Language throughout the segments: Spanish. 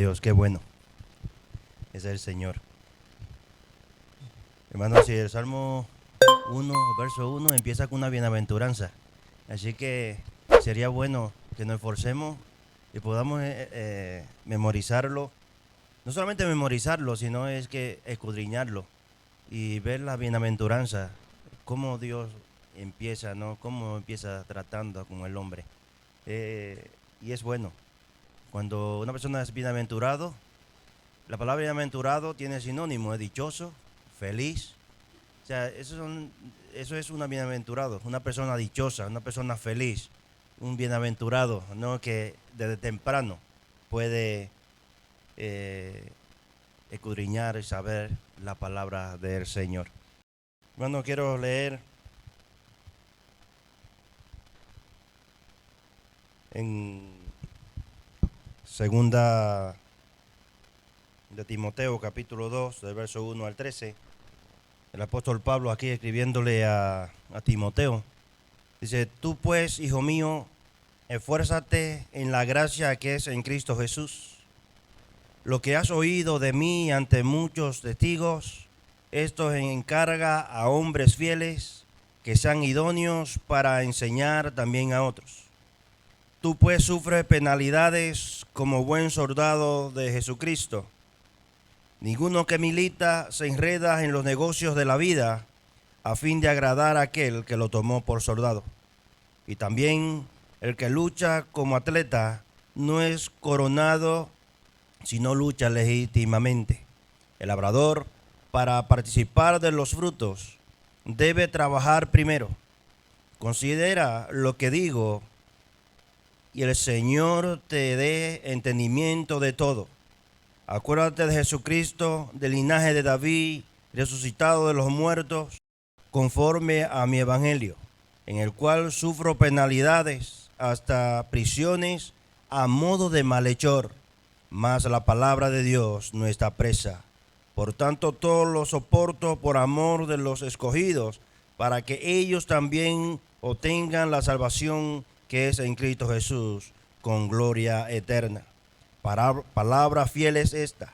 Dios, qué bueno es el Señor. Hermanos, si el Salmo 1, verso 1 empieza con una bienaventuranza. Así que sería bueno que nos esforcemos y podamos memorizarlo. No solamente memorizarlo, sino es que escudriñarlo y ver la bienaventuranza, cómo Dios empieza, ¿no? Cómo empieza tratando con el hombre. Y es bueno. Cuando una persona es bienaventurado, la palabra bienaventurado tiene sinónimo, es dichoso, feliz. O sea, eso es un bienaventurado, una persona dichosa, una persona feliz, un bienaventurado, ¿no? Que desde temprano puede escudriñar y saber la palabra del Señor. Bueno, quiero leer en segunda de Timoteo, capítulo 2, del verso 1 al 13. El apóstol Pablo aquí escribiéndole a Timoteo. Dice, tú pues, hijo mío, esfuérzate en la gracia que es en Cristo Jesús. Lo que has oído de mí ante muchos testigos, esto encarga a hombres fieles que sean idóneos para enseñar también a otros. Tú pues sufres penalidades como buen soldado de Jesucristo. Ninguno que milita se enreda en los negocios de la vida a fin de agradar a aquel que lo tomó por soldado. Y también el que lucha como atleta no es coronado, sino lucha legítimamente. El labrador, para participar de los frutos, debe trabajar primero. Considera lo que digo, y el Señor te dé entendimiento de todo. Acuérdate de Jesucristo, del linaje de David, resucitado de los muertos, conforme a mi evangelio, en el cual sufro penalidades, hasta prisiones, a modo de malhechor. Mas la palabra de Dios no está presa. Por tanto, todo lo soporto por amor de los escogidos, para que ellos también obtengan la salvación que es en Cristo Jesús, con gloria eterna. Palabra fiel es esta.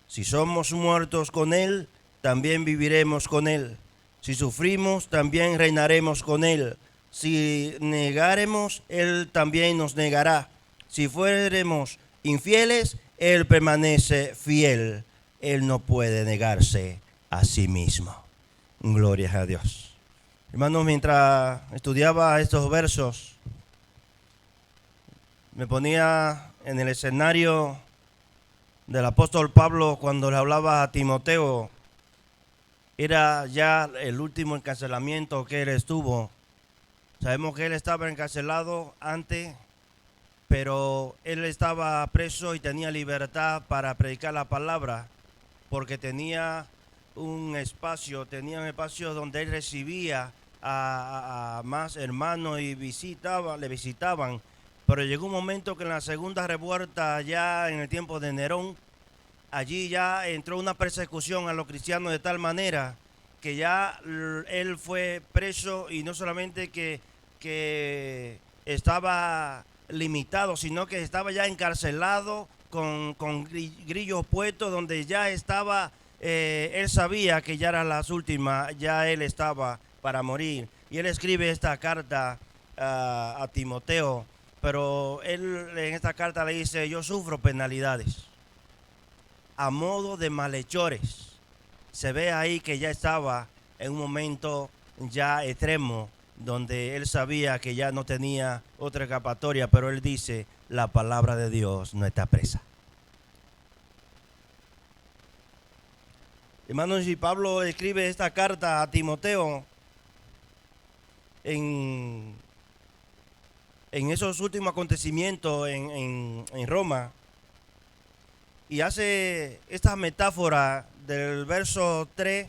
Si somos muertos con Él, también viviremos con Él. Si sufrimos, también reinaremos con Él. Si negaremos, Él también nos negará. Si fuéramos infieles, Él permanece fiel. Él no puede negarse a sí mismo. Gloria a Dios. Hermanos, mientras estudiaba estos versos, me ponía en el escenario del apóstol Pablo cuando le hablaba a Timoteo. Era ya el último encarcelamiento que él estuvo. Sabemos que él estaba encarcelado antes, pero él estaba preso y tenía libertad para predicar la palabra, porque tenía un espacio donde él recibía a más hermanos y le visitaban. Pero llegó un momento que en la segunda revuelta, ya en el tiempo de Nerón, allí ya entró una persecución a los cristianos de tal manera que ya él fue preso, y no solamente que estaba limitado, sino que estaba ya encarcelado con grillos puestos, donde ya estaba, él sabía que ya eran las últimas, ya él estaba para morir. Y él escribe esta carta a Timoteo, pero él en esta carta le dice, yo sufro penalidades a modo de malhechores. Se ve ahí que ya estaba en un momento ya extremo, donde él sabía que ya no tenía otra escapatoria, pero él dice, la palabra de Dios no está presa. Hermanos, y Pablo escribe esta carta a Timoteo en esos últimos acontecimientos en Roma, y hace esta metáfora del verso 3,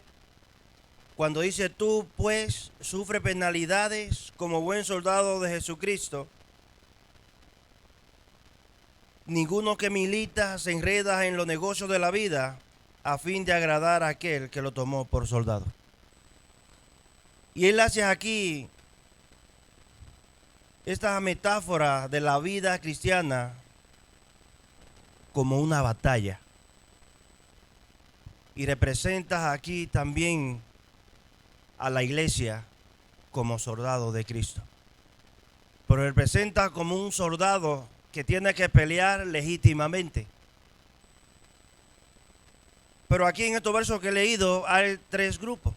cuando dice, tú pues sufre penalidades como buen soldado de Jesucristo. Ninguno que milita se enreda en los negocios de la vida a fin de agradar a aquel que lo tomó por soldado. Y él hace aquí esta metáfora de la vida cristiana, como una batalla. Y representas aquí también a la iglesia como soldado de Cristo. Pero representa como un soldado que tiene que pelear legítimamente. Pero aquí en estos versos que he leído hay tres grupos.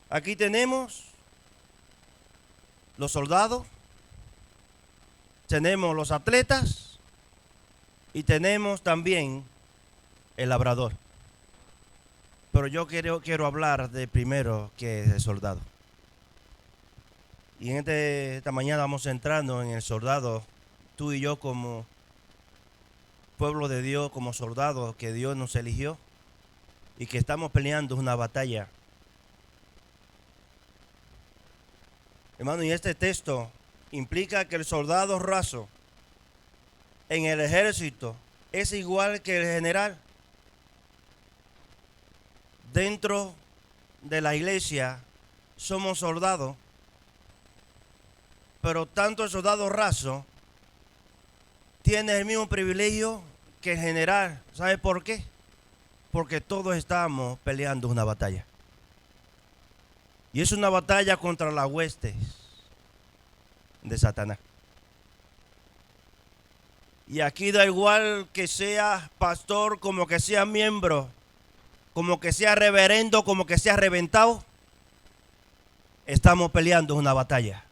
Aquí tenemos los soldados, tenemos los atletas y tenemos también el labrador. Pero yo quiero hablar de primero que es el soldado. Y en esta mañana vamos entrando en el soldado, tú y yo como pueblo de Dios, como soldados que Dios nos eligió y que estamos peleando una batalla. Hermano, y este texto implica que el soldado raso en el ejército es igual que el general. Dentro de la iglesia somos soldados, pero tanto el soldado raso tiene el mismo privilegio que el general. ¿Sabe por qué? Porque todos estamos peleando una batalla. Y es una batalla contra las huestes de Satanás. Y aquí da igual que sea pastor, como que sea miembro, como que sea reverendo, como que sea reventado. Estamos peleando una batalla.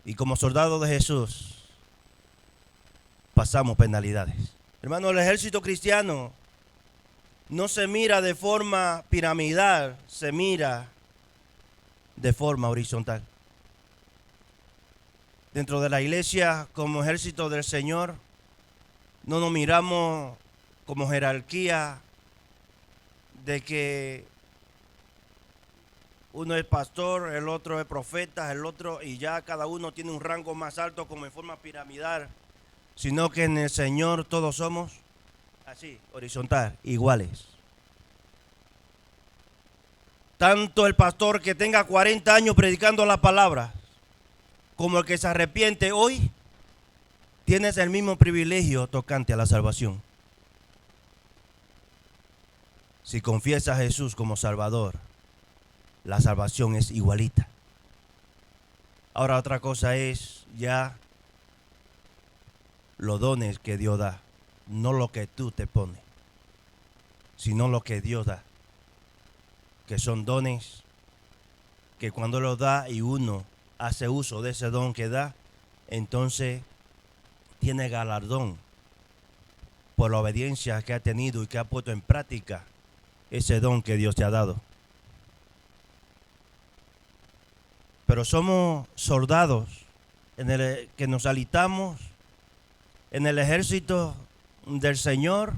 Y como soldados de Jesús, pasamos penalidades. Hermano, el ejército cristiano no se mira de forma piramidal, se mira de forma horizontal. Dentro de la iglesia, como ejército del Señor, no nos miramos como jerarquía de que uno es pastor, el otro es profeta, el otro, y ya cada uno tiene un rango más alto como en forma piramidal, sino que en el Señor todos somos así, horizontal, iguales. Tanto el pastor que tenga 40 años predicando la palabra, como el que se arrepiente hoy, tienes el mismo privilegio tocante a la salvación. Si confiesas a Jesús como Salvador, la salvación es igualita. Ahora otra cosa es ya los dones que Dios da, no lo que tú te pones, sino lo que Dios da, que son dones que cuando los da y uno hace uso de ese don que da, entonces tiene galardón por la obediencia que ha tenido y que ha puesto en práctica ese don que Dios te ha dado. Pero somos soldados que nos alistamos en el ejército del Señor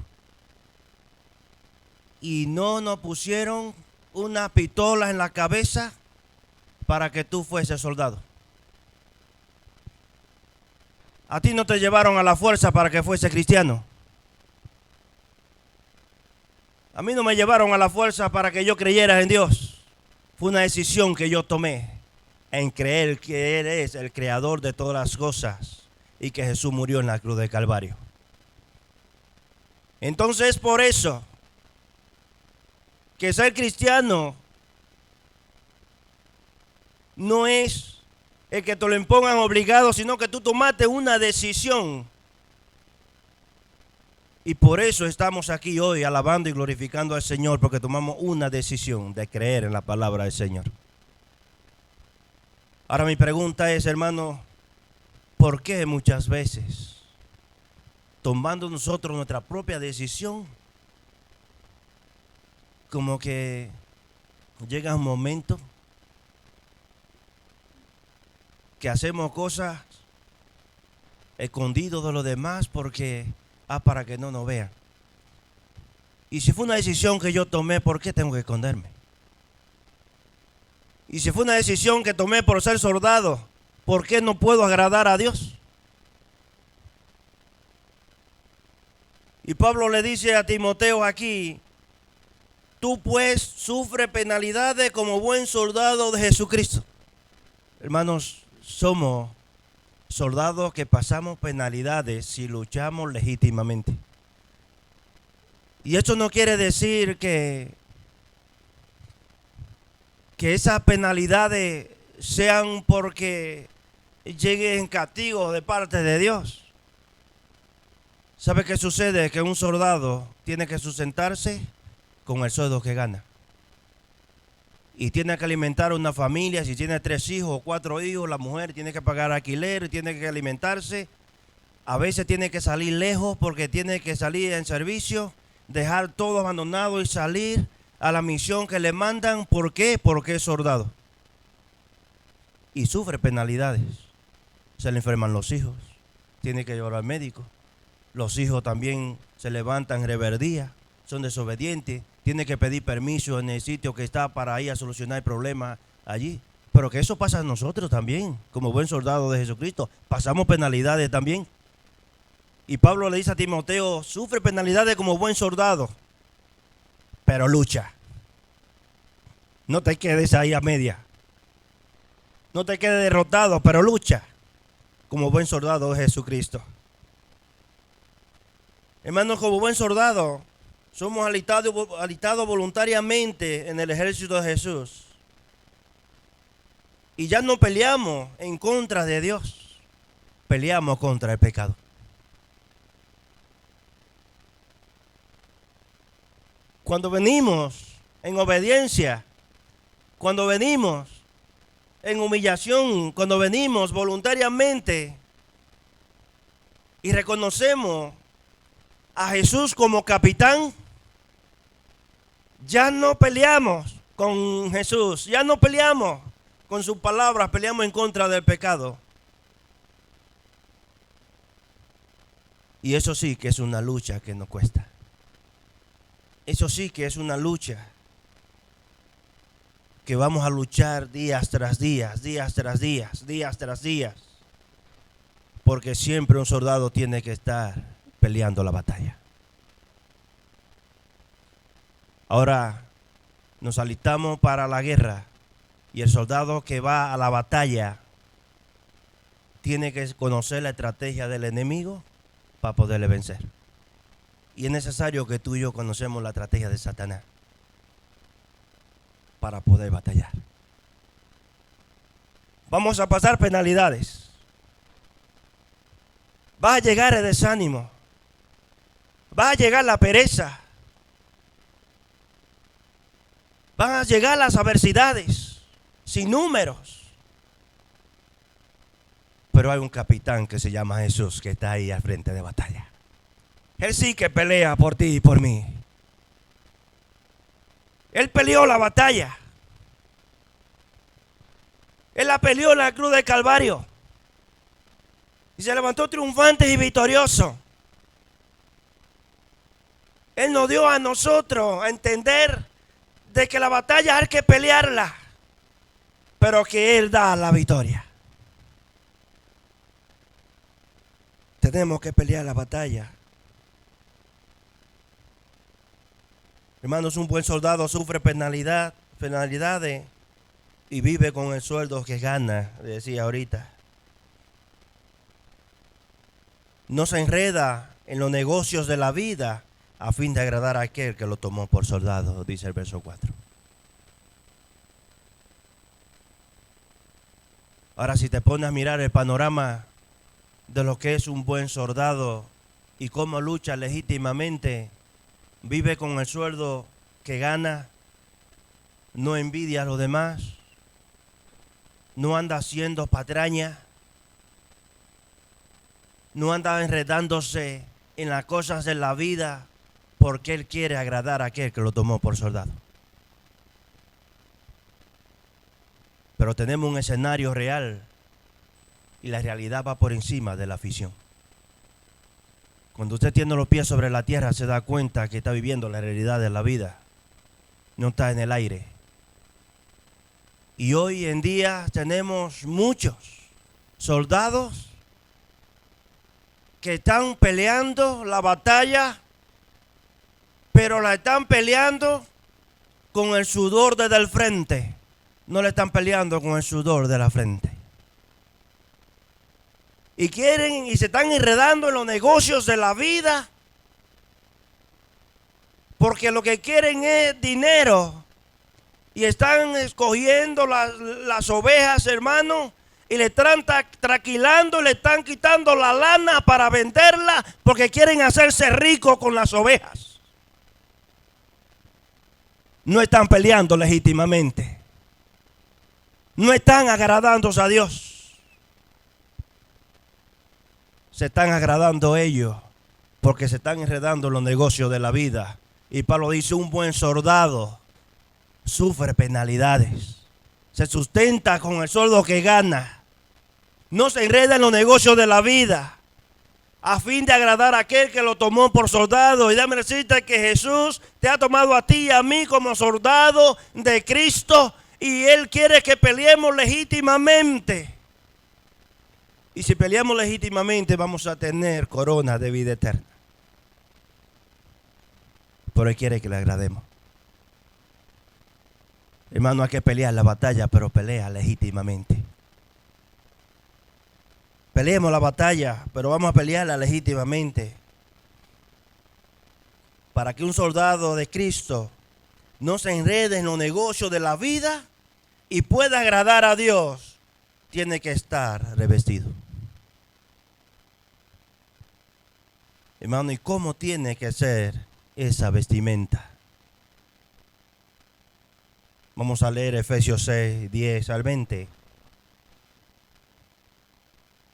y no nos pusieron una pistola en la cabeza para que tú fueses soldado. A ti no te llevaron a la fuerza para que fuese cristiano. A mí no me llevaron a la fuerza para que yo creyera en Dios. Fue una decisión que yo tomé en creer que Él es el creador de todas las cosas y que Jesús murió en la cruz del Calvario. Entonces, por eso, que ser cristiano no es el que te lo impongan obligado, sino que tú tomaste una decisión. Y por eso estamos aquí hoy alabando y glorificando al Señor, porque tomamos una decisión de creer en la palabra del Señor. Ahora mi pregunta es, hermano, ¿por qué muchas veces, tomando nosotros nuestra propia decisión, como que llega un momento que hacemos cosas escondidos de los demás porque para que no nos vean? Y si fue una decisión que yo tomé, ¿por qué tengo que esconderme? Y si fue una decisión que tomé por ser soldado, ¿por qué no puedo agradar a Dios? Y Pablo le dice a Timoteo aquí, tú pues sufre penalidades como buen soldado de Jesucristo. Hermanos, somos soldados que pasamos penalidades si luchamos legítimamente. Y esto no quiere decir que esas penalidades sean porque lleguen castigos de parte de Dios. ¿Sabe qué sucede? Que un soldado tiene que sustentarse con el sueldo que gana. Y tiene que alimentar a una familia. Si tiene 3 hijos o 4 hijos, la mujer tiene que pagar alquiler, tiene que alimentarse. A veces tiene que salir lejos porque tiene que salir en servicio, dejar todo abandonado y salir a la misión que le mandan. ¿Por qué? Porque es soldado. Y sufre penalidades. Se le enferman los hijos, tiene que llevar al médico. Los hijos también se levantan en rebeldía, son desobedientes, tiene que pedir permiso en el sitio que está para ir a solucionar el problema allí. Pero que eso pasa a nosotros también, como buen soldado de Jesucristo. Pasamos penalidades también. Y Pablo le dice a Timoteo, sufre penalidades como buen soldado, pero lucha. No te quedes ahí a media. No te quedes derrotado, pero lucha como buen soldado de Jesucristo. Hermanos, como buen soldado, somos alistados voluntariamente en el ejército de Jesús. Y ya no peleamos en contra de Dios, peleamos contra el pecado. Cuando venimos en obediencia, cuando venimos en humillación, cuando venimos voluntariamente y reconocemos a Jesús como capitán, ya no peleamos con Jesús, ya no peleamos con sus palabras, peleamos en contra del pecado. Y eso sí que es una lucha que nos cuesta. Eso sí que es una lucha que vamos a luchar días tras días, días tras días, días tras días. Porque siempre un soldado tiene que estar peleando la batalla. Ahora nos alistamos para la guerra y el soldado que va a la batalla tiene que conocer la estrategia del enemigo para poderle vencer. Y es necesario que tú y yo conocemos la estrategia de Satanás para poder batallar. Vamos a pasar penalidades. Va a llegar el desánimo. Va a llegar la pereza. Van a llegar las adversidades sin números. Pero hay un capitán que se llama Jesús que está ahí al frente de batalla. Él sí que pelea por ti y por mí. Él peleó la batalla. Él la peleó en la cruz del Calvario. Y se levantó triunfante y victorioso. Él nos dio a nosotros a entender de que la batalla hay que pelearla, pero que Él da la victoria. Tenemos que pelear la batalla. Hermanos, un buen soldado sufre penalidades y vive con el sueldo que gana, decía ahorita. No se enreda en los negocios de la vida a fin de agradar a aquel que lo tomó por soldado, dice el verso 4. Ahora, si te pones a mirar el panorama de lo que es un buen soldado y cómo lucha legítimamente, vive con el sueldo que gana, no envidia a los demás, no anda haciendo patraña, no anda enredándose en las cosas de la vida porque él quiere agradar a aquel que lo tomó por soldado. Pero tenemos un escenario real y la realidad va por encima de la ficción. Cuando usted tiene los pies sobre la tierra se da cuenta que está viviendo la realidad de la vida. No está en el aire. Y hoy en día tenemos muchos soldados que están peleando la batalla, pero la están peleando con el sudor desde el frente. No le están peleando con el sudor de la frente. y quieren y se están enredando en los negocios de la vida, porque lo que quieren es dinero, y están escogiendo las ovejas, hermano, y le están traquilando, le están quitando la lana para venderla, porque quieren hacerse ricos con las ovejas. No están peleando legítimamente, no están agradándose a Dios, se están agradando ellos porque se están enredando en los negocios de la vida. Y Pablo dice: un buen soldado sufre penalidades, se sustenta con el sueldo que gana, no se enreda en los negocios de la vida a fin de agradar a aquel que lo tomó por soldado. Y déjame decirte que Jesús te ha tomado a ti y a mí como soldado de Cristo, y Él quiere que peleemos legítimamente. Y si peleamos legítimamente, vamos a tener corona de vida eterna. Pero Él quiere que le agrademos. Hermano, hay que pelear la batalla, pero pelea legítimamente. Peleemos la batalla, pero vamos a pelearla legítimamente. Para que un soldado de Cristo no se enrede en los negocios de la vida y pueda agradar a Dios, tiene que estar revestido. Hermano, ¿y cómo tiene que ser esa vestimenta? Vamos a leer Efesios 6, 10 al 20.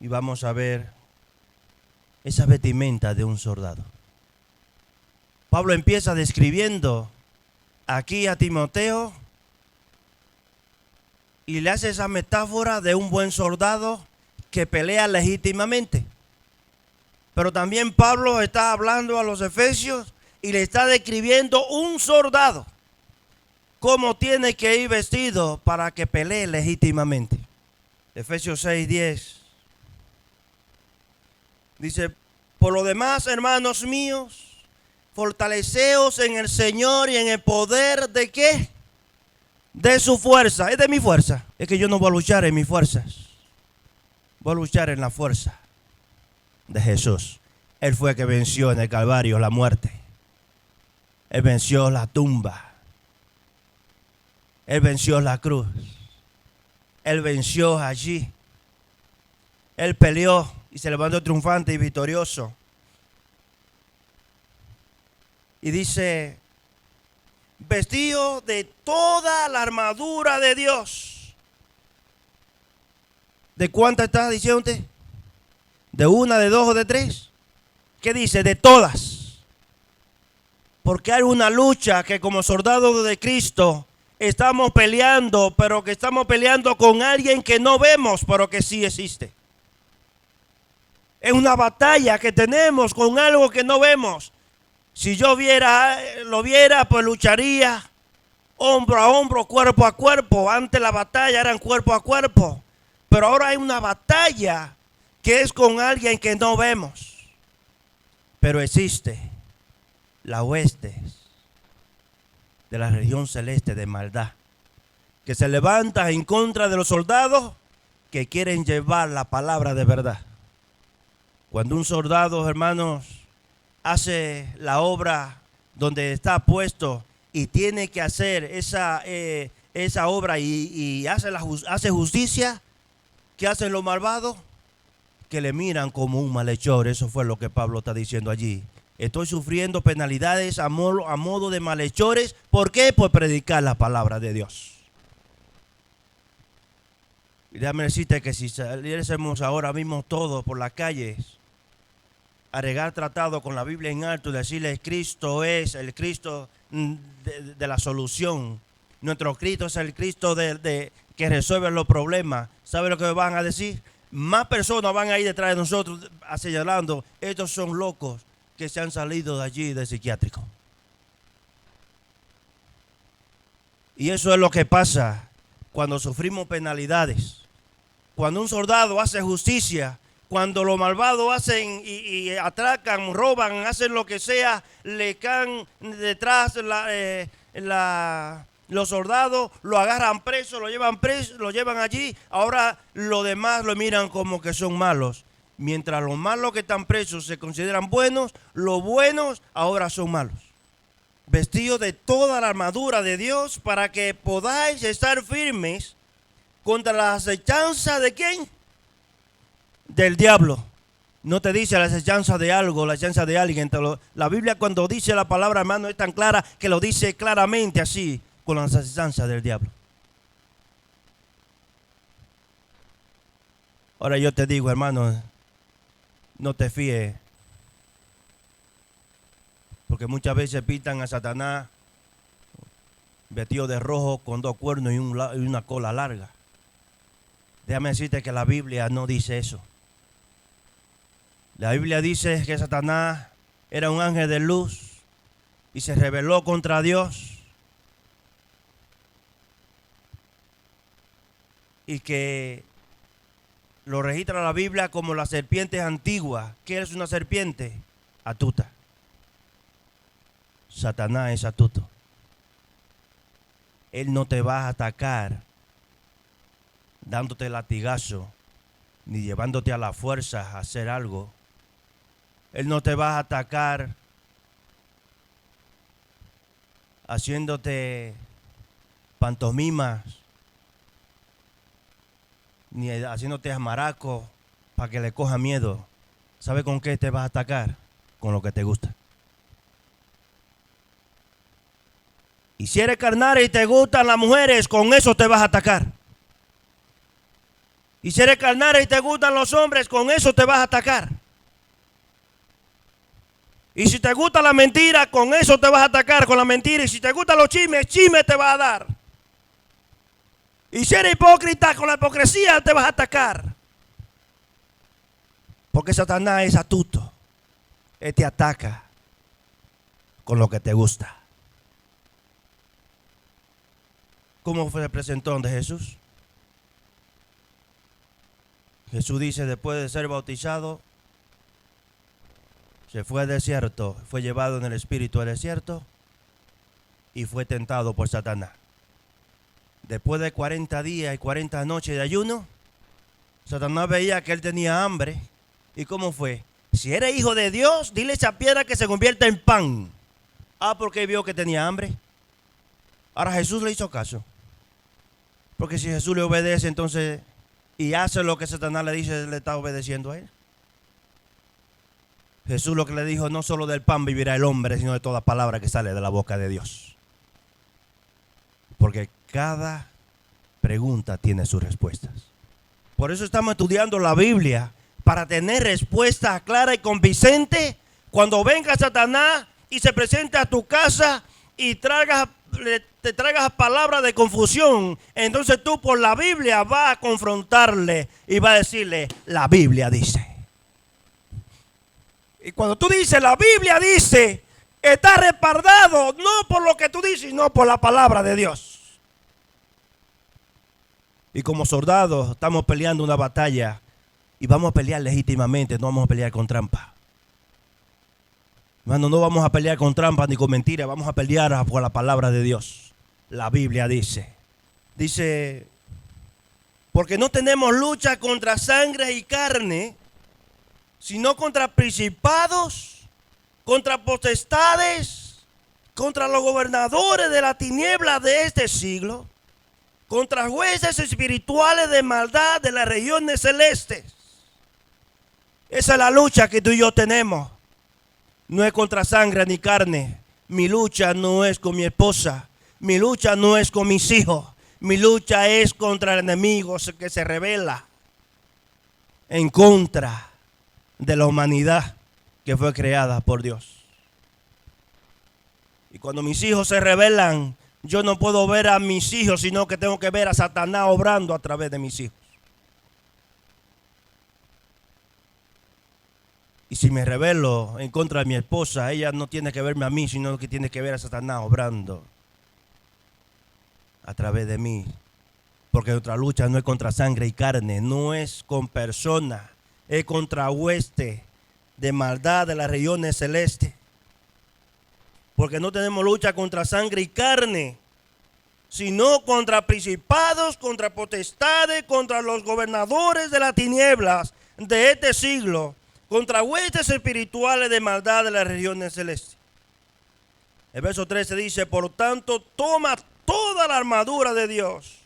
Y vamos a ver esa vestimenta de un soldado. Pablo empieza describiendo aquí a Timoteo y le hace esa metáfora de un buen soldado que pelea legítimamente. Pero también Pablo está hablando a los efesios y le está describiendo un soldado, cómo tiene que ir vestido para que pelee legítimamente. Efesios 6:10 dice: por lo demás, hermanos míos, fortaleceos en el Señor y en el poder de ¿qué? De su fuerza. Es de mi fuerza. Es que yo no voy a luchar en mis fuerzas. Voy a luchar en la fuerza de Jesús. Él fue el que venció en el Calvario la muerte. Él venció la tumba. Él venció la cruz. Él venció allí. Él peleó y se levantó triunfante y victorioso. Y dice: vestido de toda la armadura de Dios. ¿De cuántas está diciendo usted? ¿De una, de dos o de tres? ¿Qué dice? De todas. Porque hay una lucha que como soldados de Cristo estamos peleando, pero que estamos peleando con alguien que no vemos, pero que sí existe. Es una batalla que tenemos con algo que no vemos. Si yo lo viera, pues lucharía hombro a hombro, cuerpo a cuerpo. Antes la batalla eran cuerpo a cuerpo, pero ahora hay una batalla que es con alguien que no vemos, pero existe la hueste de la región celeste de maldad, que se levanta en contra de los soldados que quieren llevar la palabra de verdad. Cuando un soldado, hermanos, hace la obra donde está puesto y tiene que hacer esa obra y hace justicia, ¿qué hacen los malvados? Que le miran como un malhechor. Eso fue lo que Pablo está diciendo allí. Estoy sufriendo penalidades a modo de malhechores. ¿Por qué? Por predicar la palabra de Dios. Y déjame decirte que si saliésemos ahora mismo todos por las calles a regar tratado con la Biblia en alto y decirle: Cristo es el Cristo de la solución, nuestro Cristo es el Cristo que resuelve los problemas, ¿sabe lo que van a decir? Más personas van a ir detrás de nosotros señalando: estos son locos que se han salido de allí de psiquiátrico. Y eso es lo que pasa cuando sufrimos penalidades. Cuando un soldado hace justicia, cuando los malvados hacen y atracan, roban, hacen lo que sea, le caen detrás los soldados, lo agarran preso, lo llevan allí. Ahora los demás lo miran como que son malos. Mientras los malos que están presos se consideran buenos, los buenos ahora son malos. Vestidos de toda la armadura de Dios para que podáis estar firmes contra la acechanza de ¿quién? Del diablo. No te dice la acechanza de algo, la acechanza de alguien. La Biblia cuando dice la palabra, hermano, es tan clara que lo dice claramente así, con la acechanza del diablo. Ahora yo te digo, hermano, no te fíes, porque muchas veces pintan a Satanás vestido de rojo con 2 cuernos y una cola larga. Déjame decirte que la Biblia no dice eso. La Biblia dice que Satanás era un ángel de luz y se rebeló contra Dios. Y que lo registra la Biblia como la serpiente antigua. ¿Qué es una serpiente? Astuta. Satanás es astuto. Él no te va a atacar dándote latigazo ni llevándote a la fuerza a hacer algo. Él no te va a atacar haciéndote pantomimas ni haciéndote amaraco para que le coja miedo. ¿Sabe con qué te vas a atacar? Con lo que te gusta. Y si eres carnal y te gustan las mujeres, con eso te vas a atacar. Y si eres carnal y te gustan los hombres, con eso te vas a atacar. Y si te gusta la mentira, con eso te vas a atacar, con la mentira. Y si te gustan los chismes, chisme te vas a dar. Y si eres hipócrita, con la hipocresía te vas a atacar. Porque Satanás es astuto. Él te ataca con lo que te gusta. ¿Cómo fue el presentón de Jesús? Jesús dice, después de ser bautizado, se fue al desierto, fue llevado en el espíritu al desierto y fue tentado por Satanás. Después de 40 días y 40 noches de ayuno, Satanás veía que él tenía hambre. ¿Y cómo fue? Si eres hijo de Dios, dile a esa piedra que se convierta en pan. Porque vio que tenía hambre. Ahora Jesús le hizo caso. Porque si Jesús le obedece entonces y hace lo que Satanás le dice, le está obedeciendo a él. Jesús lo que le dijo, no solo del pan vivirá el hombre, sino de toda palabra que sale de la boca de Dios. Porque cada pregunta tiene sus respuestas. Por eso estamos estudiando la Biblia, para tener respuestas claras y convincentes. Cuando venga Satanás y se presente a tu casa y te traigas palabras de confusión, entonces tú por la Biblia vas a confrontarle y vas a decirle, la Biblia dice. Y cuando tú dices, la Biblia dice, está respaldado no por lo que tú dices, sino por la palabra de Dios. Y como soldados estamos peleando una batalla y vamos a pelear legítimamente, no vamos a pelear con trampa. Hermano, no vamos a pelear con trampa ni con mentiras, vamos a pelear por la palabra de Dios. La Biblia dice, porque no tenemos lucha contra sangre y carne, sino contra principados, contra potestades, contra los gobernadores de la tiniebla de este siglo, contra jueces espirituales de maldad de las regiones celestes. Esa es la lucha que tú y yo tenemos. No es contra sangre ni carne. Mi lucha no es con mi esposa. Mi lucha no es con mis hijos. Mi lucha es contra el enemigo que se revela en contra de la humanidad que fue creada por Dios. Y cuando mis hijos se rebelan, yo no puedo ver a mis hijos, sino que tengo que ver a Satanás obrando a través de mis hijos. Y si me rebelo en contra de mi esposa, ella no tiene que verme a mí, sino que tiene que ver a Satanás obrando a través de mí. Porque nuestra lucha no es contra sangre y carne, no es con personas, es contra hueste de maldad de las regiones celestes. Porque no tenemos lucha contra sangre y carne, sino contra principados, contra potestades, contra los gobernadores de las tinieblas de este siglo, contra huestes espirituales de maldad de las regiones celestes. El verso 13 dice, por tanto, toma toda la armadura de Dios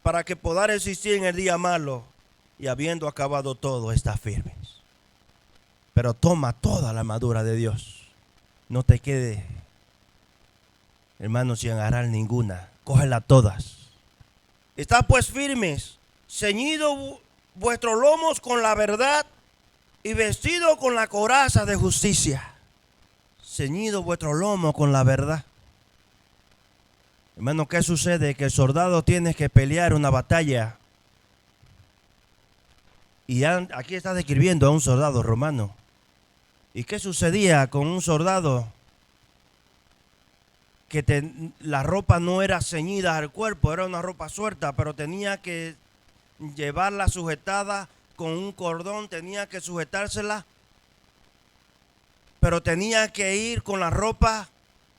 para que podáis resistir en el día malo y habiendo acabado todo, está firmes. Pero toma toda la armadura de Dios. No te quede, hermano, sin agarrar ninguna. Cógela todas. Estad pues firmes, ceñidos vuestros lomos con la verdad y vestidos con la coraza de justicia. Ceñido vuestro lomo con la verdad. Hermano, ¿qué sucede? Que el soldado tiene que pelear una batalla. Y aquí está describiendo a un soldado romano. ¿Y qué sucedía con un soldado? Que la ropa no era ceñida al cuerpo, era una ropa suelta, pero tenía que llevarla sujetada con un cordón, tenía que sujetársela, pero tenía que ir con la ropa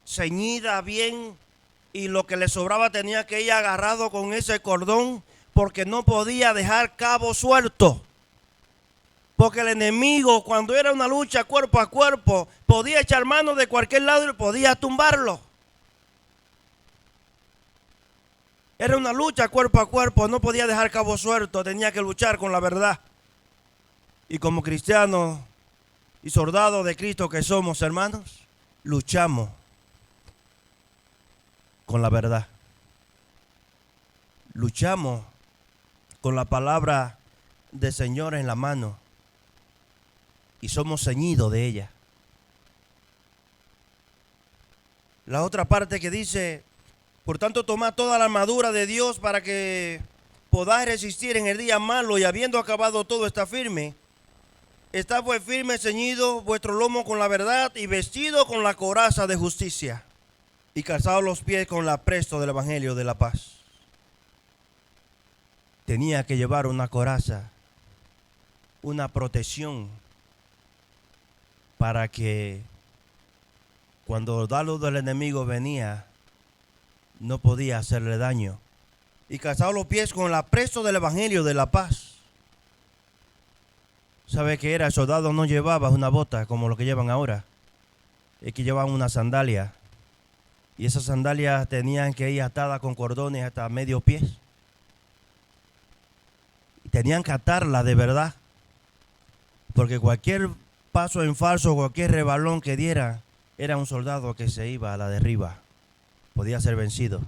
ceñida bien, y lo que le sobraba tenía que ir agarrado con ese cordón, porque no podía dejar cabo suelto. Porque el enemigo, cuando era una lucha cuerpo a cuerpo, podía echar mano de cualquier lado y podía tumbarlo. Era una lucha cuerpo a cuerpo, no podía dejar cabo suelto, tenía que luchar con la verdad. Y como cristianos y soldados de Cristo que somos, hermanos, luchamos con la verdad. Luchamos con la palabra del Señor en la mano y somos ceñidos de ella. La otra parte que dice, por tanto, tomad toda la armadura de Dios para que podáis resistir en el día malo y habiendo acabado todo está firme. Está pues firme, ceñido vuestro lomo con la verdad y vestido con la coraza de justicia y calzados los pies con la apresto del evangelio de la paz. Tenía que llevar una coraza, una protección para que cuando el dardo del enemigo venía, no podía hacerle daño. Y calzados los pies con el apresto del evangelio de la paz. ¿Sabe qué era? El soldado no llevaba una bota como lo que llevan ahora. Es que llevaban una sandalia. Y esas sandalias tenían que ir atadas con cordones hasta medio pie. Y tenían que atarlas de verdad. Porque cualquier paso en falso, cualquier rebalón que diera, era un soldado que se iba a la derriba. Podía ser vencido.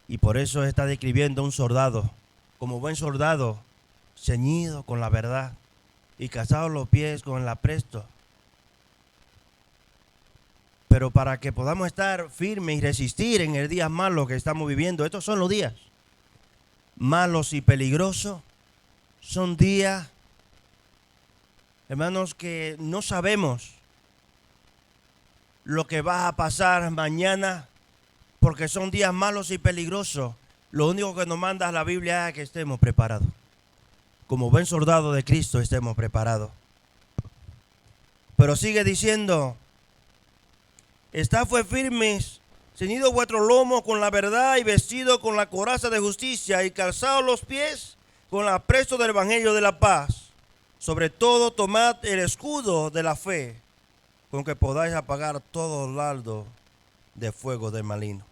Y por eso está describiendo un soldado, como buen soldado, ceñido con la verdad y calzado los pies con el apresto. Pero para que podamos estar firmes y resistir en el día malo que estamos viviendo, estos son los días malos y peligrosos. Son días, hermanos, que no sabemos lo que va a pasar mañana, porque son días malos y peligrosos. Lo único que nos manda la Biblia es que estemos preparados. Como buen soldado de Cristo estemos preparados. Pero sigue diciendo, estad pues firmes, ceñido vuestro lomo con la verdad y vestido con la coraza de justicia y calzados los pies con el apresto del evangelio de la paz. Sobre todo tomad el escudo de la fe, con que podáis apagar todo el dardo de fuego del maligno.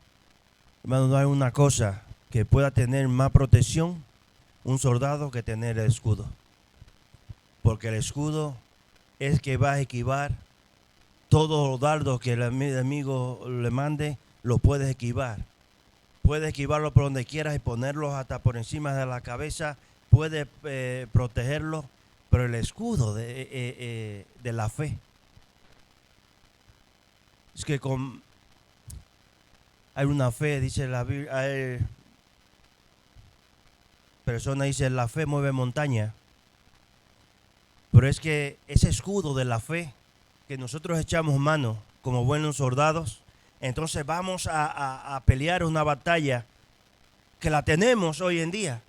Hermano, no hay una cosa que pueda tener más protección un soldado que tener el escudo. Porque el escudo es que va a esquivar todos los dardos que el enemigo le mande, lo puedes esquivar. Puedes esquivarlo por donde quieras y ponerlos hasta por encima de la cabeza. Puedes protegerlo, pero el escudo de la fe. Es que hay una fe, dice la Biblia, hay persona dice, la fe mueve montaña. Pero es que ese escudo de la fe que nosotros echamos mano como buenos soldados, entonces vamos a pelear una batalla que la tenemos hoy en día.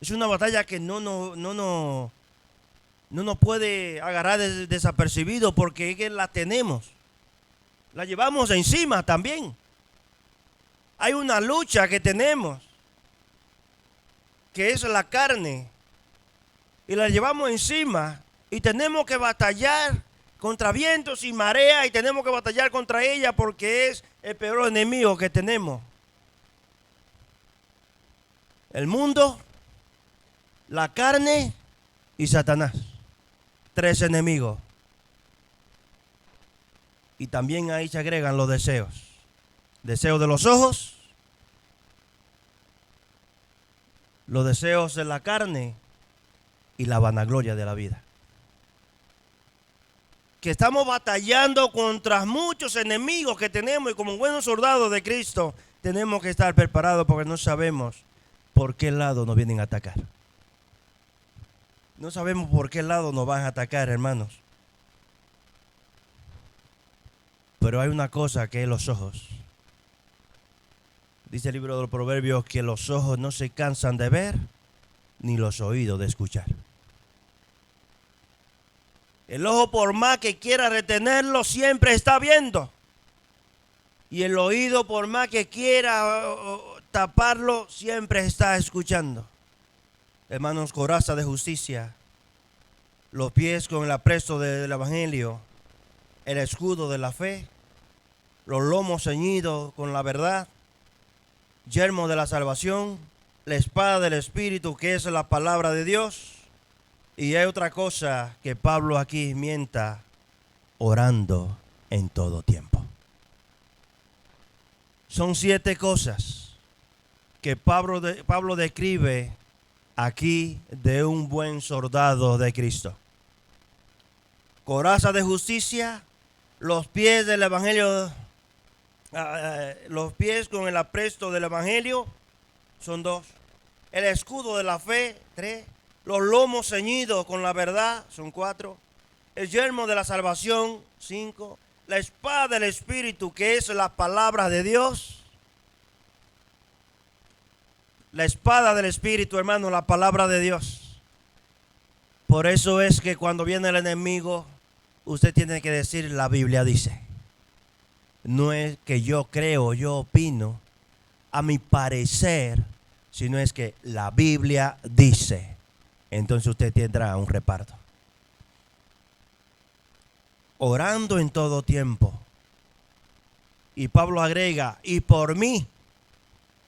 Es una batalla que no nos puede agarrar desapercibido, porque es que la tenemos. La llevamos encima también. Hay una lucha que tenemos, que es la carne. y la llevamos encima y tenemos que batallar contra vientos y mareas y tenemos que batallar contra ella porque es el peor enemigo que tenemos. El mundo, la carne y Satanás. 3 enemigos. Y también ahí se agregan los deseos. Deseos de los ojos, los deseos de la carne y la vanagloria de la vida. Que estamos batallando contra muchos enemigos que tenemos y como buenos soldados de Cristo tenemos que estar preparados porque no sabemos por qué lado nos vienen a atacar. No sabemos por qué lado nos van a atacar, hermanos. Pero hay una cosa que es los ojos. Dice el libro de los Proverbios que los ojos no se cansan de ver, ni los oídos de escuchar. El ojo, por más que quiera retenerlo, siempre está viendo. Y el oído, por más que quiera taparlo, siempre está escuchando. Hermanos, coraza de justicia, los pies con el apresto del evangelio, el escudo de la fe, los lomos ceñidos con la verdad, yelmo de la salvación, la espada del Espíritu, que es la palabra de Dios. Y hay otra cosa que Pablo aquí mienta, orando en todo tiempo. Son 7 cosas que Pablo describe aquí de un buen soldado de Cristo. Coraza de justicia, los pies del evangelio, los pies con el apresto del evangelio, son 2. El escudo de la fe, 3. Los lomos ceñidos con la verdad, son 4. El yelmo de la salvación, 5. La espada del Espíritu, que es la palabra de Dios. La espada del Espíritu, hermano, la palabra de Dios. Por eso es que cuando viene el enemigo, usted tiene que decir, la Biblia dice. No es que yo creo, yo opino, a mi parecer, sino es que la Biblia dice. Entonces usted tendrá un reparto. Orando en todo tiempo. Y Pablo agrega, y por mí,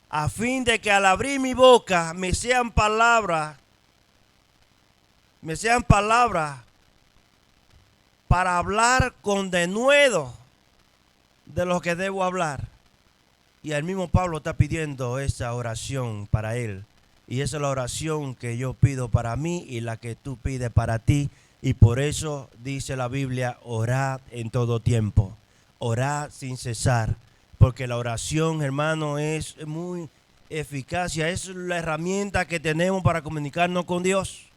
a fin de que al abrir mi boca me sean palabras para hablar con denuedo de lo que debo hablar. Y el mismo Pablo está pidiendo esa oración para él. Y esa es la oración que yo pido para mí y la que tú pides para ti. Y por eso dice la Biblia, orad en todo tiempo. Orad sin cesar. Porque la oración, hermano, es muy eficaz. Es la herramienta que tenemos para comunicarnos con Dios.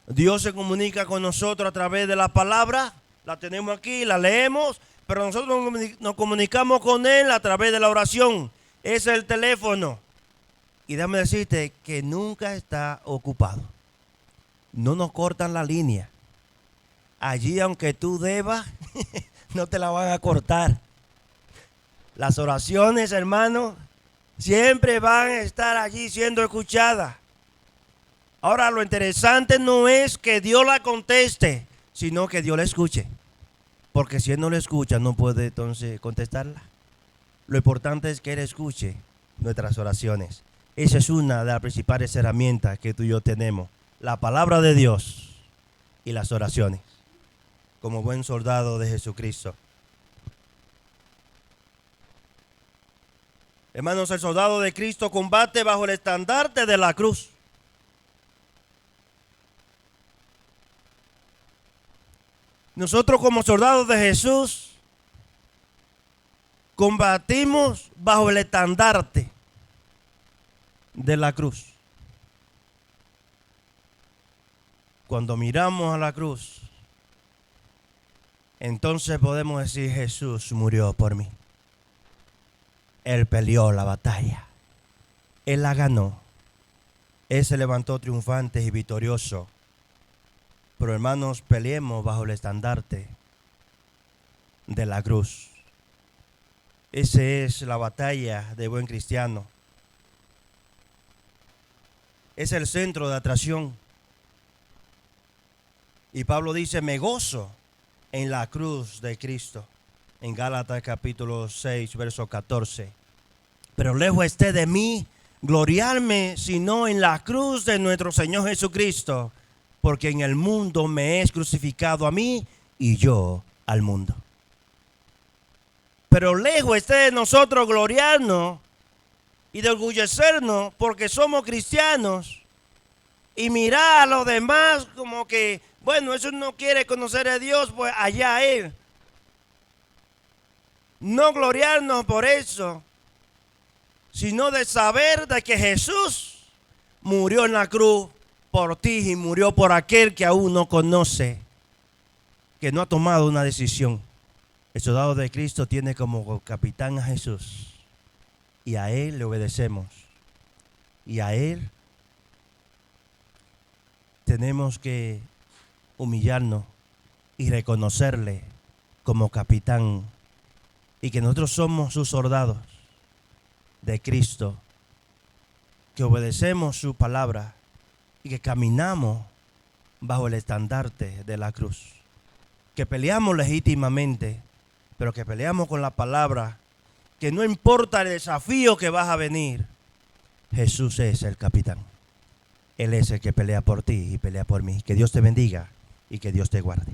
Dios se comunica con nosotros a través de la palabra. La tenemos aquí, la leemos. Pero nosotros nos comunicamos con Él a través de la oración. Es el teléfono. Y déjame decirte que nunca está ocupado. No nos cortan la línea. Allí, aunque tú debas, no te la van a cortar. Las oraciones, hermano, siempre van a estar allí siendo escuchadas. Ahora, lo interesante no es que Dios la conteste, sino que Dios la escuche. Porque si Él no la escucha, no puede entonces contestarla. Lo importante es que Él escuche nuestras oraciones. Esa es una de las principales herramientas que tú y yo tenemos. La palabra de Dios y las oraciones. Como buen soldado de Jesucristo. Hermanos, el soldado de Cristo combate bajo el estandarte de la cruz. Nosotros como soldados de Jesús combatimos bajo el estandarte de la cruz. Cuando miramos a la cruz, entonces podemos decir, Jesús murió por mí. Él peleó la batalla. Él la ganó. Él se levantó triunfante y victorioso. Pero hermanos, peleemos bajo el estandarte de la cruz. Esa es la batalla de buen cristiano. Es el centro de atracción. Y Pablo dice, me gozo en la cruz de Cristo. En Gálatas capítulo 6, verso 14. Pero lejos esté de mí gloriarme, sino en la cruz de nuestro Señor Jesucristo, porque en el mundo me es crucificado a mí y yo al mundo. Pero lejos esté de nosotros gloriarnos y de orgullecernos porque somos cristianos y mirar a los demás como que, bueno, eso no quiere conocer a Dios, pues allá él. No gloriarnos por eso, sino de saber de que Jesús murió en la cruz por ti y murió por aquel que aún no conoce, que no ha tomado una decisión. El soldado de Cristo tiene como capitán a Jesús y a Él le obedecemos y a Él tenemos que humillarnos y reconocerle como capitán y que nosotros somos sus soldados de Cristo, que obedecemos su palabra y que caminamos bajo el estandarte de la cruz, que peleamos legítimamente, pero que peleamos con la palabra, que no importa el desafío que vas a venir, Jesús es el capitán. Él es el que pelea por ti y pelea por mí. Que Dios te bendiga y que Dios te guarde.